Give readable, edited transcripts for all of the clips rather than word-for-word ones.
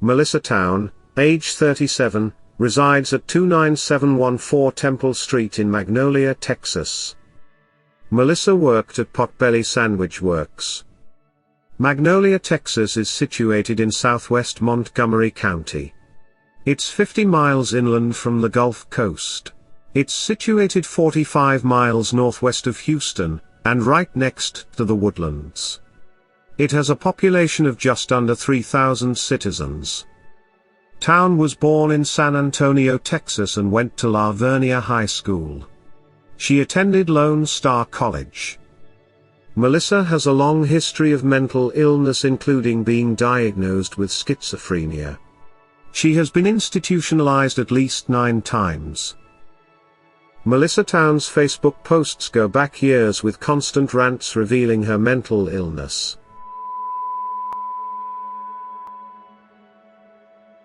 Melissa Towne, age 37, resides at 29714 Temple Street in Magnolia, Texas. Melissa worked at Potbelly Sandwich Works. Magnolia, Texas is situated in southwest Montgomery County. It's 50 miles inland from the Gulf Coast. It's situated 45 miles northwest of Houston, and right next to the Woodlands. It has a population of just under 3,000 citizens. Towne was born in San Antonio, Texas and went to La Vernia High School. She attended Lone Star College. Melissa has a long history of mental illness, including being diagnosed with schizophrenia. She has been institutionalized at least 9 times. Melissa Towne's Facebook posts go back years with constant rants revealing her mental illness.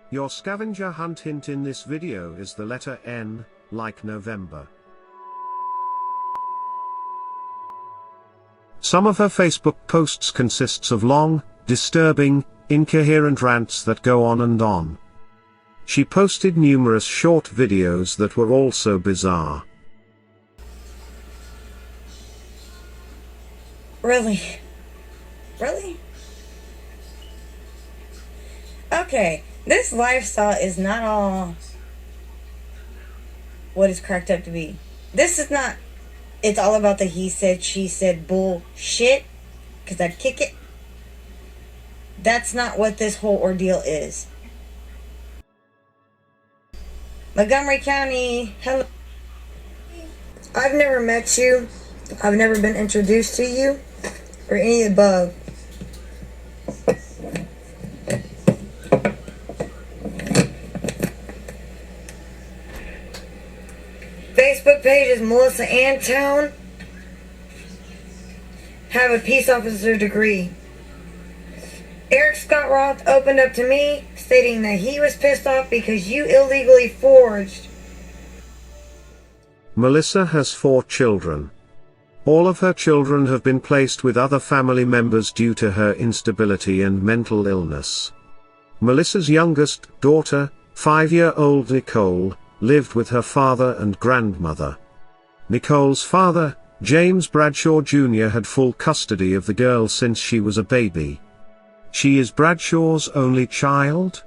Your scavenger hunt hint in this video is the letter N, like November. Some of her Facebook posts consists of long, disturbing, incoherent rants that go on and on. She posted numerous short videos that were also bizarre. Really? Really? Okay, this lifestyle is not all what it's cracked up to be. This is not, it's all about the he said, she said bullshit, because I'd kick it. That's not what this whole ordeal is. Montgomery County, hello. I've never met you. I've never been introduced to you, or any above. Facebook page is Melissa Towne. Have a peace officer degree. Eric Scott Roth opened up to me, stating that he was pissed off because you illegally forged. Melissa has 4 children. All of her children have been placed with other family members due to her instability and mental illness. Melissa's youngest daughter, 5-year-old Nicole, lived with her father and grandmother. Nicole's father, James Bradshaw Jr., had full custody of the girl since she was a baby. She is Bradshaw's only child.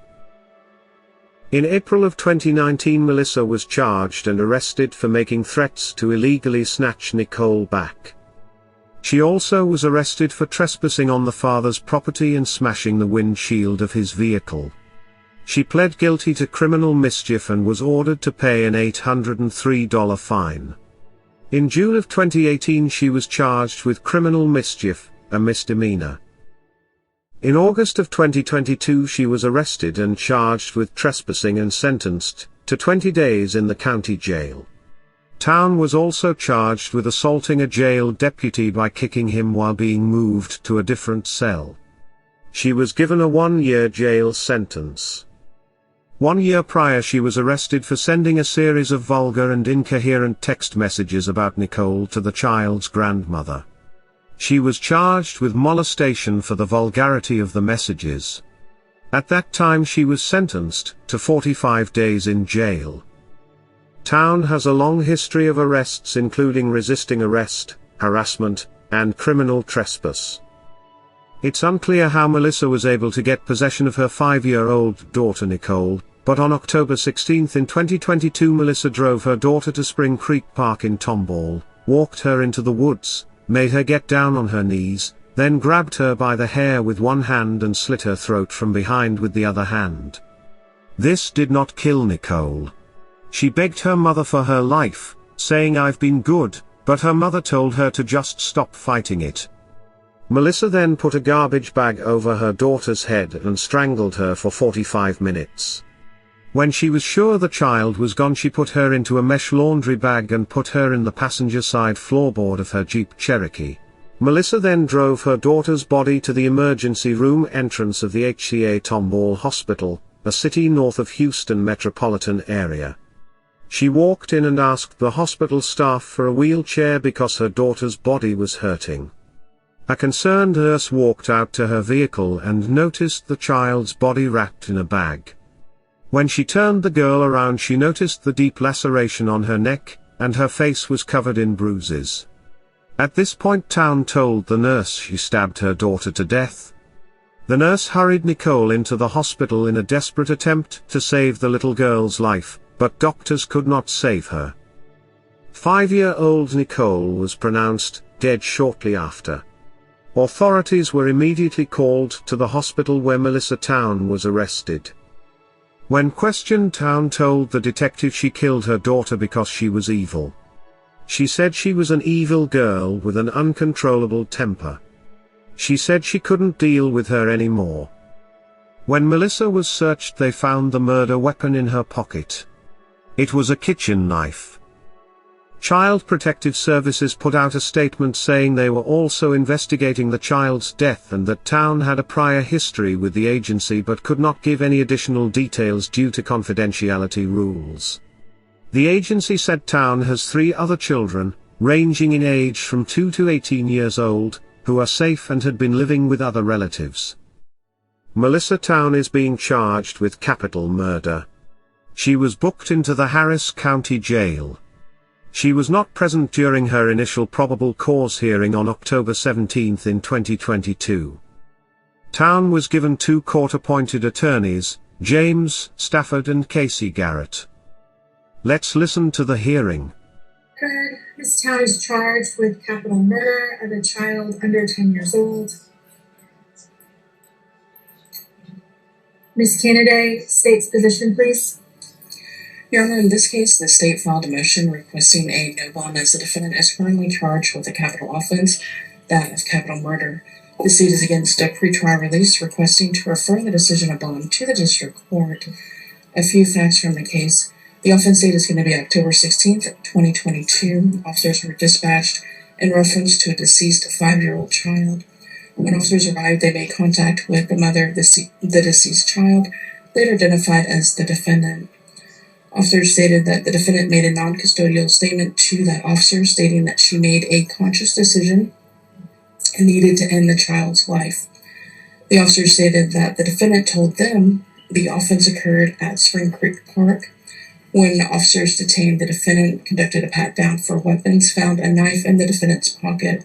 In April of 2019, Melissa was charged and arrested for making threats to illegally snatch Nicole back. She also was arrested for trespassing on the father's property and smashing the windshield of his vehicle. She pled guilty to criminal mischief and was ordered to pay an $803 fine. In June of 2018, she was charged with criminal mischief, a misdemeanor. In August of 2022, she was arrested and charged with trespassing and sentenced to 20 days in the county jail. Towne was also charged with assaulting a jail deputy by kicking him while being moved to a different cell. She was given a 1-year jail sentence. 1 year prior, she was arrested for sending a series of vulgar and incoherent text messages about Nicole to the child's grandmother. She was charged with molestation for the vulgarity of the messages. At that time, she was sentenced to 45 days in jail. Towne has a long history of arrests, including resisting arrest, harassment, and criminal trespass. It's unclear how Melissa was able to get possession of her 5-year-old daughter Nicole, but on October 16 in 2022, Melissa drove her daughter to Spring Creek Park in Tomball, walked her into the woods, made her get down on her knees, then grabbed her by the hair with one hand and slit her throat from behind with the other hand. This did not kill Nicole. She begged her mother for her life, saying, "I've been good," but her mother told her to just stop fighting it. Melissa then put a garbage bag over her daughter's head and strangled her for 45 minutes. When she was sure the child was gone, she put her into a mesh laundry bag and put her in the passenger side floorboard of her Jeep Cherokee. Melissa then drove her daughter's body to the emergency room entrance of the HCA Tomball Hospital, a city north of Houston metropolitan area. She walked in and asked the hospital staff for a wheelchair because her daughter's body was hurting. A concerned nurse walked out to her vehicle and noticed the child's body wrapped in a bag. When she turned the girl around, she noticed the deep laceration on her neck, and her face was covered in bruises. At this point, Towne told the nurse she stabbed her daughter to death. The nurse hurried Nicole into the hospital in a desperate attempt to save the little girl's life, but doctors could not save her. 5-year-old Nicole was pronounced dead shortly after. Authorities were immediately called to the hospital where Melissa Towne was arrested. When questioned, Towne told the detective she killed her daughter because she was evil. She said she was an evil girl with an uncontrollable temper. She said she couldn't deal with her anymore. When Melissa was searched, they found the murder weapon in her pocket. It was a kitchen knife. Child Protective Services put out a statement saying they were also investigating the child's death and that Towne had a prior history with the agency but could not give any additional details due to confidentiality rules. The agency said Towne has 3 other children, ranging in age from 2 to 18 years old, who are safe and had been living with other relatives. Melissa Towne is being charged with capital murder. She was booked into the Harris County Jail. She was not present during her initial probable cause hearing on October 17 in 2022. Towne was given 2 court-appointed attorneys, James Stafford and Casey Garrett. Let's listen to the hearing. Ms. Towne is charged with capital murder of a child under 10 years old. Ms. Kennedy, state's position, please. Your Honor, in this case, the state filed a motion requesting a no bond as the defendant is currently charged with a capital offense, that of capital murder. The state is against a pretrial release, requesting to refer the decision of bond to the district court. A few facts from the case. The offense date is going to be October 16th, 2022. Officers were dispatched in reference to a deceased 5-year-old child. When officers arrived, they made contact with the mother of the deceased child, later identified as the defendant. Officers stated that the defendant made a non-custodial statement to that officer, stating that she made a conscious decision and needed to end the child's life. The officers stated that the defendant told them the offense occurred at Spring Creek Park. When officers detained the defendant, conducted a pat-down for weapons, found a knife in the defendant's pocket.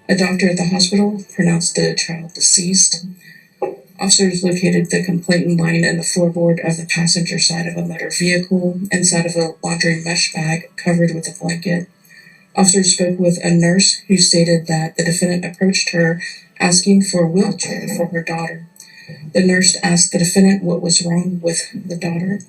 A doctor at the hospital pronounced the child deceased. Officers located the complainant lying in the floorboard of the passenger side of a motor vehicle, inside of a laundry mesh bag covered with a blanket. Officers spoke with a nurse who stated that the defendant approached her asking for a wheelchair for her daughter. The nurse asked the defendant what was wrong with the daughter.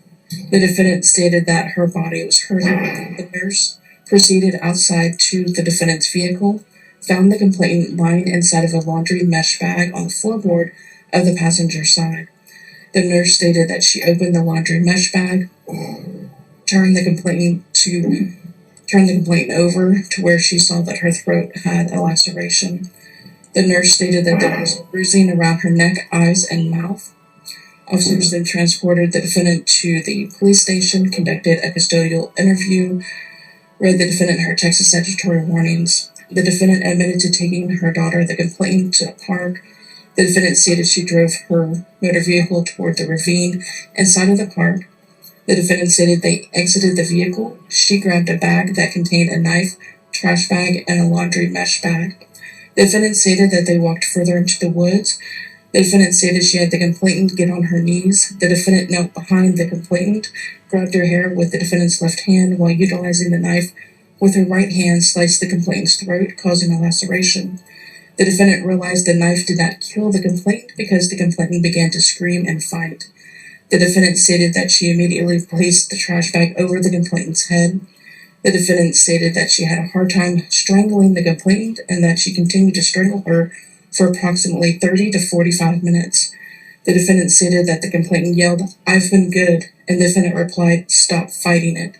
The defendant stated that her body was hurting. The nurse proceeded outside to the defendant's vehicle, found the complainant lying inside of a laundry mesh bag on the floorboard of the passenger side. The nurse stated that she opened the laundry mesh bag, turned the complainant over to where she saw that her throat had a laceration. The nurse stated that there was bruising around her neck, eyes, and mouth. Officers then transported the defendant to the police station, conducted a custodial interview, read the defendant her Texas statutory warnings. The defendant admitted to taking her daughter, the complainant, to a park. The defendant stated she drove her motor vehicle toward the ravine inside of the park. The defendant stated they exited the vehicle. She grabbed a bag that contained a knife, trash bag, and a laundry mesh bag. The defendant stated that they walked further into the woods. The defendant stated she had the complainant get on her knees. The defendant knelt behind the complainant, grabbed her hair with the defendant's left hand while utilizing the knife with her right hand, sliced the complainant's throat, causing a laceration. The defendant realized the knife did not kill the complainant because the complainant began to scream and fight. The defendant stated that she immediately placed the trash bag over the complainant's head. The defendant stated that she had a hard time strangling the complainant and that she continued to strangle her for approximately 30 to 45 minutes. The defendant stated that the complainant yelled, "I've been good," and the defendant replied, "Stop fighting it."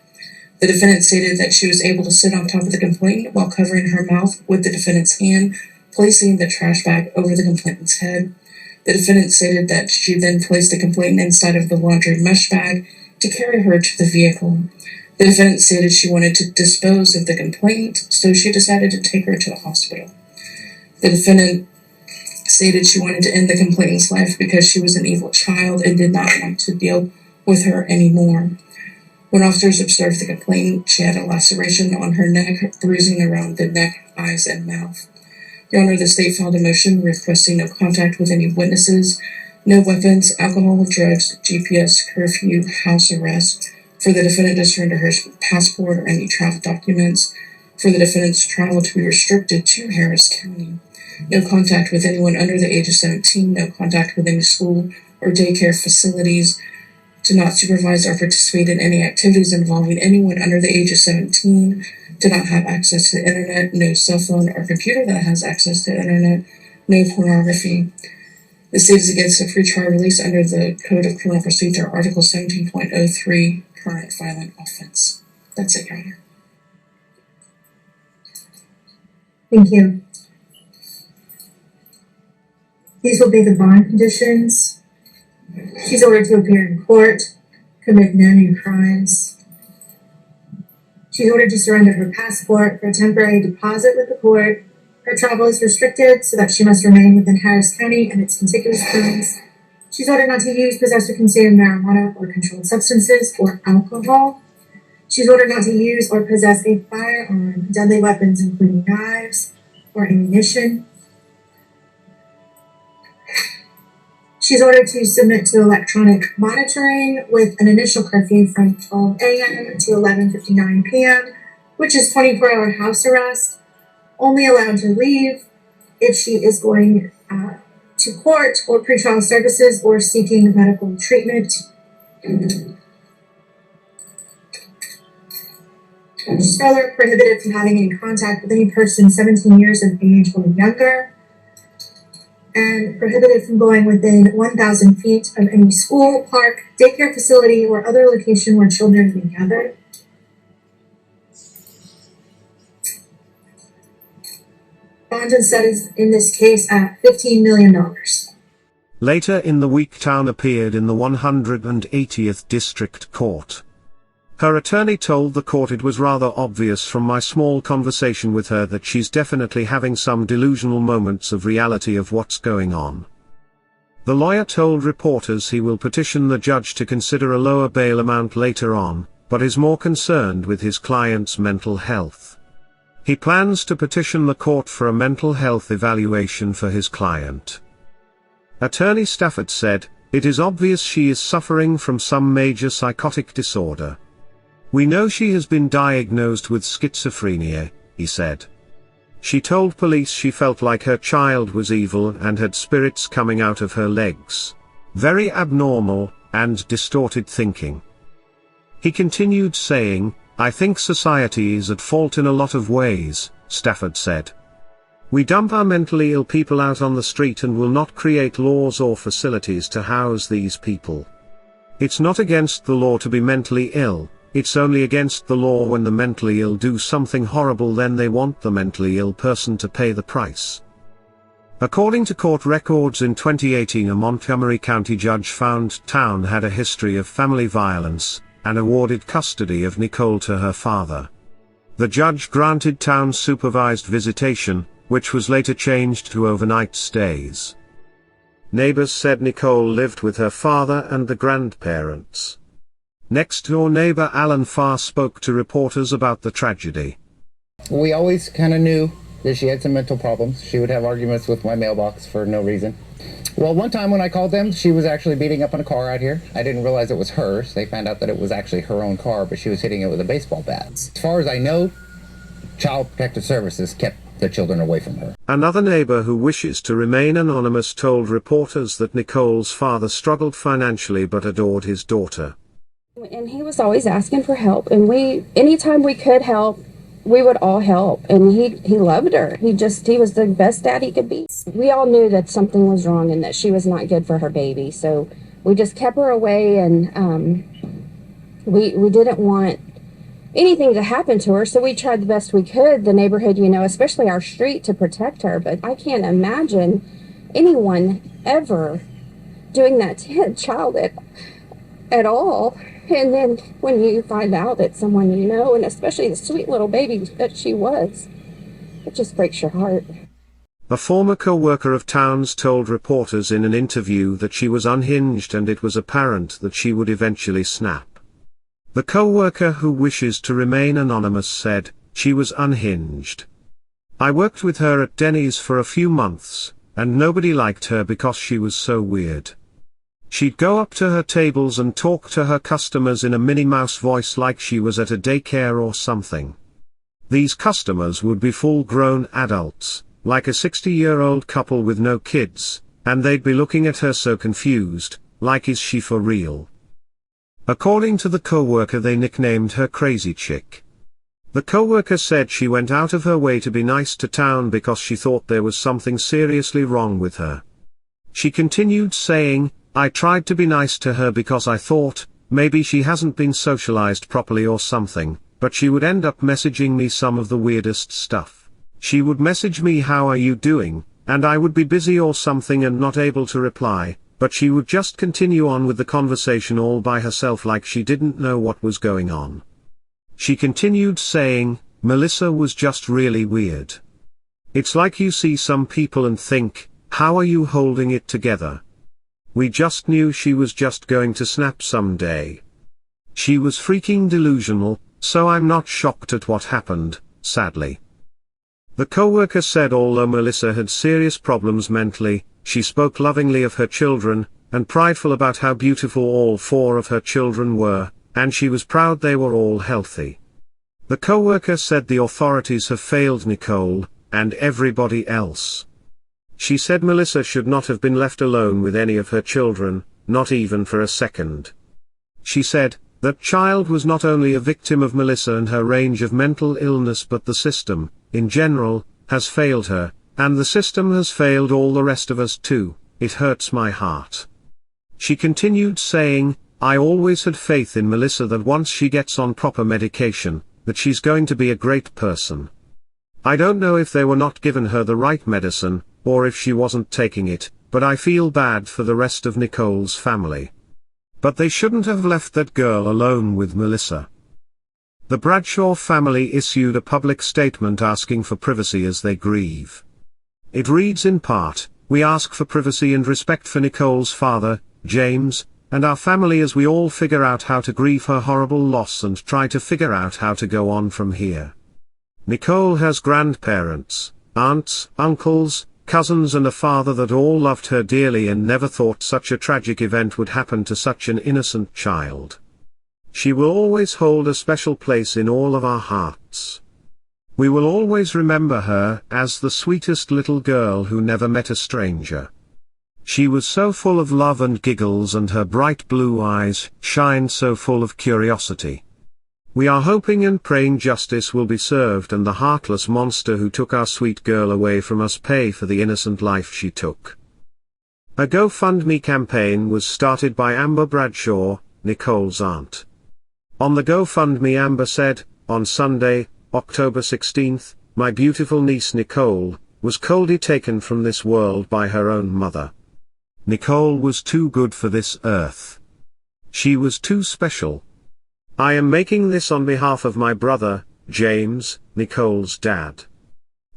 The defendant stated that she was able to sit on top of the complainant while covering her mouth with the defendant's hand, placing the trash bag over the complainant's head. The defendant stated that she then placed the complainant inside of the laundry mesh bag to carry her to the vehicle. The defendant stated she wanted to dispose of the complainant, so she decided to take her to the hospital. The defendant stated she wanted to end the complainant's life because she was an evil child and did not want to deal with her anymore. When officers observed the complainant, she had a laceration on her neck, bruising around the neck, eyes, and mouth. Your Honor, the state filed a motion requesting no contact with any witnesses, no weapons, alcohol, drugs, GPS, curfew, house arrest, for the defendant to surrender her passport or any travel documents, for the defendant's travel to be restricted to Harris County, no contact with anyone under the age of 17, no contact with any school or daycare facilities, to not supervise or participate in any activities involving anyone under the age of 17, to not have access to the internet, no cell phone or computer that has access to the internet, no pornography. The state is against a pretrial release under the Code of Criminal Procedure, Article 17.03, current violent offense. That's it, Your Honor. Thank you. These will be the bond conditions. She's ordered to appear in court, commit no new crimes. She's ordered to surrender her passport for a temporary deposit with the court. Her travel is restricted so that she must remain within Harris County and its contiguous counties. She's ordered not to use, possess, or consume marijuana or controlled substances or alcohol. She's ordered not to use or possess a firearm, deadly weapons including knives or ammunition. She's ordered to submit to electronic monitoring with an initial curfew from 12 a.m. to 11:59 p.m., which is 24-hour house arrest, only allowed to leave if she is going to court or pretrial services or seeking medical treatment. She's further prohibited from having any contact with any person 17 years of age or younger, and prohibited from going within 1,000 feet of any school, park, daycare facility, or other location where children may gather. Bond is set in this case at $15 million. Later in the week, Towne appeared in the 180th District Court. Her attorney told the court it was rather obvious from my small conversation with her that she's definitely having some delusional moments of reality of what's going on. The lawyer told reporters he will petition the judge to consider a lower bail amount later on, but is more concerned with his client's mental health. He plans to petition the court for a mental health evaluation for his client. Attorney Stafford said, "It is obvious she is suffering from some major psychotic disorder. We know she has been diagnosed with schizophrenia," he said. She told police she felt like her child was evil and had spirits coming out of her legs. Very abnormal, and distorted thinking. He continued saying, "I think society is at fault in a lot of ways," Stafford said. "We dump our mentally ill people out on the street and will not create laws or facilities to house these people. It's not against the law to be mentally ill. It's only against the law when the mentally ill do something horrible, then they want the mentally ill person to pay the price." According to court records in 2018, a Montgomery County judge found Towne had a history of family violence, and awarded custody of Nicole to her father. The judge granted Towne supervised visitation, which was later changed to overnight stays. Neighbors said Nicole lived with her father and the grandparents. Next-door neighbor Alan Farr spoke to reporters about the tragedy. "We always kind of knew that she had some mental problems. She would have arguments with my mailbox for no reason. Well, one time when I called them, she was actually beating up on a car out here. I didn't realize it was hers. They found out that it was actually her own car, but she was hitting it with a baseball bat. As far as I know, Child Protective Services kept the children away from her." Another neighbor who wishes to remain anonymous told reporters that Nicole's father struggled financially but adored his daughter. And he was always asking for help, and anytime we could help, we would all help. And he loved her. He was the best dad he could be. We all knew that something was wrong and that she was not good for her baby. So we just kept her away, and we didn't want anything to happen to her. So we tried the best we could, the neighborhood, especially our street, to protect her. But I can't imagine anyone ever doing that to a child at all. And then when you find out that someone and especially the sweet little baby that she was, it just breaks your heart. A former co-worker of Towne's told reporters in an interview that she was unhinged and it was apparent that she would eventually snap. The co-worker, who wishes to remain anonymous, said, "She was unhinged. I worked with her at Denny's for a few months, and nobody liked her because she was so weird. She'd go up to her tables and talk to her customers in a Minnie Mouse voice like she was at a daycare or something. These customers would be full-grown adults, like a 60-year-old couple with no kids, and they'd be looking at her so confused, like, is she for real?" According to the co-worker, they nicknamed her Crazy Chick. The co-worker said she went out of her way to be nice to Towne because she thought there was something seriously wrong with her. She continued saying, "I tried to be nice to her because I thought, maybe she hasn't been socialized properly or something, but she would end up messaging me some of the weirdest stuff. She would message me, 'How are you doing?' and I would be busy or something and not able to reply, but she would just continue on with the conversation all by herself like she didn't know what was going on." She continued saying, "Melissa was just really weird. It's like you see some people and think, how are you holding it together? We just knew she was just going to snap someday. She was freaking delusional, so I'm not shocked at what happened, sadly." The co-worker said although Melissa had serious problems mentally, she spoke lovingly of her children, and prideful about how beautiful all 4 of her children were, and she was proud they were all healthy. The co-worker said the authorities have failed Nicole, and everybody else. She said Melissa should not have been left alone with any of her children, not even for a second. She said, that child was not only a victim of Melissa and her range of mental illness, but the system, in general, has failed her, and the system has failed all the rest of us too. It hurts my heart. She continued saying, "I always had faith in Melissa that once she gets on proper medication, that she's going to be a great person. I don't know if they were not given her the right medicine, or if she wasn't taking it, but I feel bad for the rest of Nicole's family. But they shouldn't have left that girl alone with Melissa." The Bradshaw family issued a public statement asking for privacy as they grieve. It reads in part, "We ask for privacy and respect for Nicole's father, James, and our family as we all figure out how to grieve her horrible loss and try to figure out how to go on from here. Nicole has grandparents, aunts, uncles, cousins and a father that all loved her dearly and never thought such a tragic event would happen to such an innocent child. She will always hold a special place in all of our hearts. We will always remember her as the sweetest little girl who never met a stranger. She was so full of love and giggles, and her bright blue eyes shined so full of curiosity. We are hoping and praying justice will be served and the heartless monster who took our sweet girl away from us pay for the innocent life she took." A GoFundMe campaign was started by Amber Bradshaw, Nicole's aunt. On the GoFundMe, Amber said, "On Sunday, October 16th, my beautiful niece Nicole was coldly taken from this world by her own mother. Nicole was too good for this earth. She was too special. I am making this on behalf of my brother, James, Nicole's dad.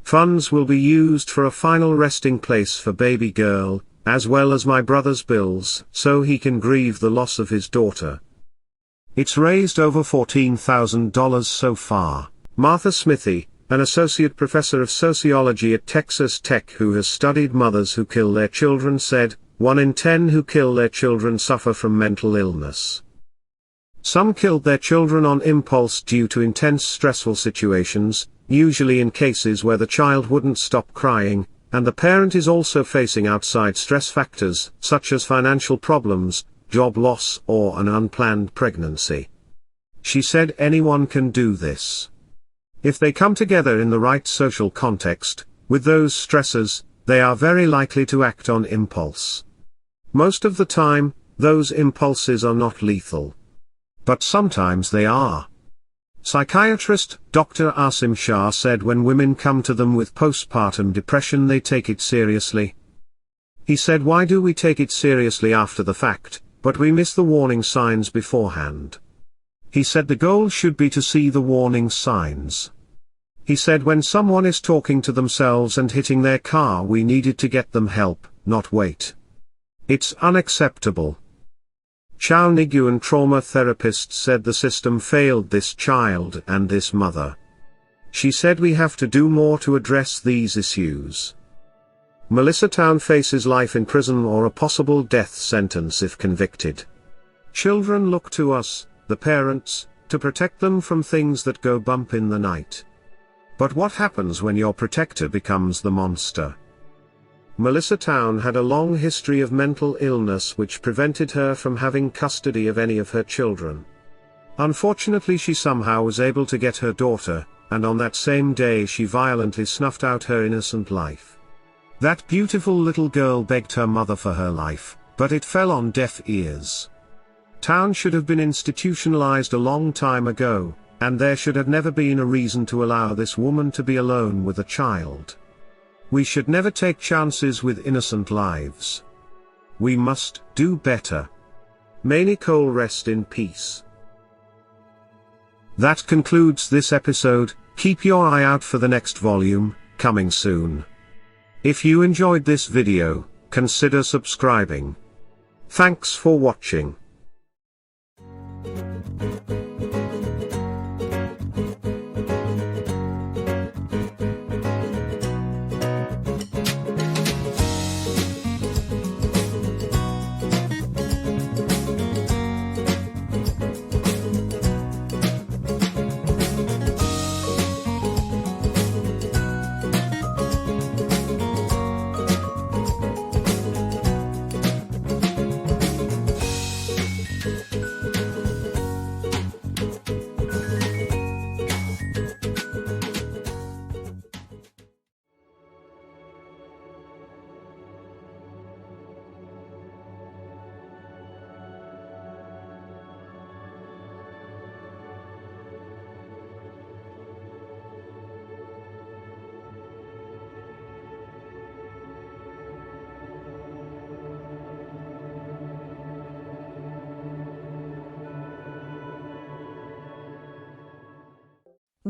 Funds will be used for a final resting place for baby girl, as well as my brother's bills, so he can grieve the loss of his daughter. It's raised over $14,000 so far." Martha Smithy, an associate professor of sociology at Texas Tech who has studied mothers who kill their children, said, 1 in 10 who kill their children suffer from mental illness. Some killed their children on impulse due to intense stressful situations, usually in cases where the child wouldn't stop crying, and the parent is also facing outside stress factors, such as financial problems, job loss, or an unplanned pregnancy. She said anyone can do this. If they come together in the right social context, with those stressors, they are very likely to act on impulse. Most of the time, those impulses are not lethal. But sometimes they are. Psychiatrist Dr. Asim Shah said when women come to them with postpartum depression they take it seriously. He said, why do we take it seriously after the fact, but we miss the warning signs beforehand? He said the goal should be to see the warning signs. He said when someone is talking to themselves and hitting their car, we needed to get them help, not wait. It's unacceptable. Chao Nguyen, trauma therapist, said the system failed this child and this mother. She said we have to do more to address these issues. Melissa Towne faces life in prison or a possible death sentence if convicted. Children look to us, the parents, to protect them from things that go bump in the night. But what happens when your protector becomes the monster? Melissa Towne had a long history of mental illness which prevented her from having custody of any of her children. Unfortunately, she somehow was able to get her daughter, and on that same day she violently snuffed out her innocent life. That beautiful little girl begged her mother for her life, but it fell on deaf ears. Towne should have been institutionalized a long time ago, and there should have never been a reason to allow this woman to be alone with a child. We should never take chances with innocent lives. We must do better. May Nicole rest in peace. That concludes this episode. Keep your eye out for the next volume, coming soon. If you enjoyed this video, consider subscribing. Thanks for watching.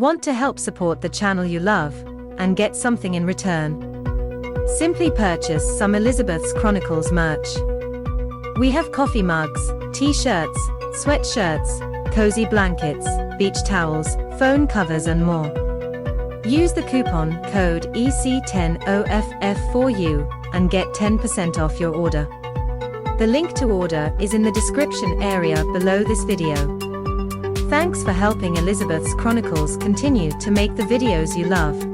Want to help support the channel you love, and get something in return? Simply purchase some Elizabeth's Chronicles merch. We have coffee mugs, t-shirts, sweatshirts, cozy blankets, beach towels, phone covers and more. Use the coupon code EC10OFF4U and get 10% off your order. The link to order is in the description area below this video. Thanks for helping Elizabeth's Chronicles continue to make the videos you love.